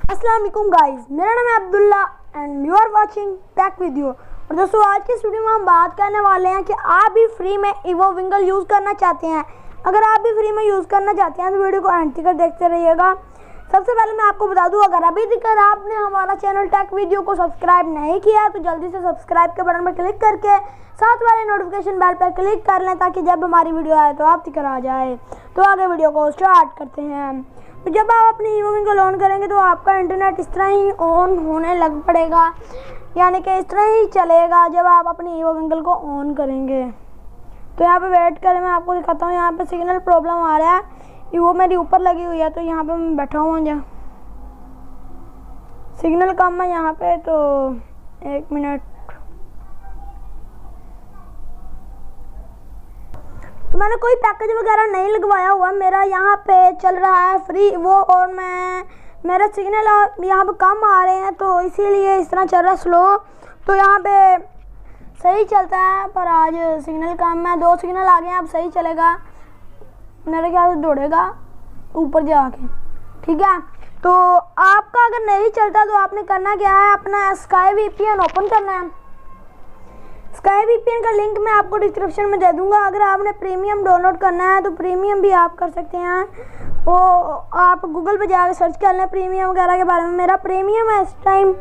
अस्सलाम वालेकुम गाइस, मेरा नाम है Abdullah and you are watching tech video. और दोस्तों, आज की इस वीडियो में हम बात करने वाले हैं कि आप भी फ्री में ईवो विंगल यूज़ करना चाहते हैं। अगर आप भी फ्री में यूज़ करना चाहते हैं तो वीडियो को एंड तक देखते रहिएगा। सबसे पहले मैं आपको बता दूं, अगर अभी तक आपने हमारा चैनल टेक वीडियो को सब्सक्राइब नहीं किया तो जल्दी से सब्सक्राइब के बटन पर क्लिक करके साथ वाले नोटिफिकेशन बेल पर क्लिक कर लें ताकि जब हमारी वीडियो आए तो आप तक आ जाए। तो आगे वीडियो को स्टार्ट करते हैं। तो जब आप अपनी ईवो विंगल ऑन करेंगे तो आपका इंटरनेट इस तरह ही ऑन होने लग पड़ेगा, यानी कि इस तरह ही चलेगा जब आप अपनी ईवो विंगल को ऑन करेंगे। तो यहाँ पे वेट करें, मैं आपको दिखाता हूँ। यहाँ पे सिग्नल प्रॉब्लम आ रहा है, ईवो मेरी ऊपर लगी हुई है तो यहाँ पे मैं बैठा हुआ हूँ, सिग्नल कम है यहाँ पे। तो एक मिनट, तो मैंने कोई पैकेज वगैरह नहीं लगवाया हुआ, मेरा यहाँ पे चल रहा है फ्री वो, और मेरा सिग्नल यहाँ पे कम आ रहे हैं तो इसीलिए इस तरह चल रहा है स्लो। तो यहाँ पे सही चलता है, पर आज सिग्नल कम है। 2 सिग्नल आ गए हैं, अब सही चलेगा मेरे ख्याल से, दौड़ेगा ऊपर जाके, ठीक है। तो आपका अगर नहीं चलता तो आपने करना क्या है, अपना स्काई वीपीएन ओपन करना है। स्काई वीपीएन का लिंक मैं आपको डिस्क्रिप्शन में दे दूंगा। अगर आपने प्रीमियम डाउनलोड करना है तो प्रीमियम भी आप कर सकते हैं। वो आप गूगल पे जाकर सर्च कर लें प्रीमियम वगैरह के बारे में। मेरा प्रीमियम है इस टाइम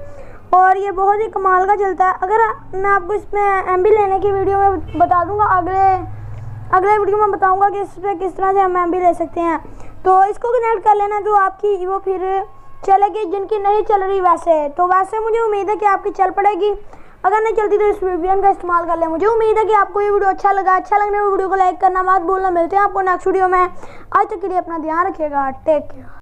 और ये बहुत ही कमाल का चलता है। अगर मैं आपको इसमें एमबी लेने की वीडियो में बता दूंगा, अगले वीडियो में बताऊंगा कि इस पर किस तरह से हम एमबी ले सकते हैं। तो इसको कनेक्ट कर लेना तो आपकी ईवो फिर चलेगी। जिनकी नहीं चल रही वैसे मुझे उम्मीद है कि आपकी चल पड़ेगी। अगर नहीं चलती तो इस वीपीएन का इस्तेमाल कर ले। मुझे उम्मीद है कि आपको ये वीडियो अच्छा लगने में वीडियो को लाइक करना मत भूलना। मिलते हैं आपको नेक्स्ट वीडियो में। आज तक के लिए अपना ध्यान रखिएगा। Take care.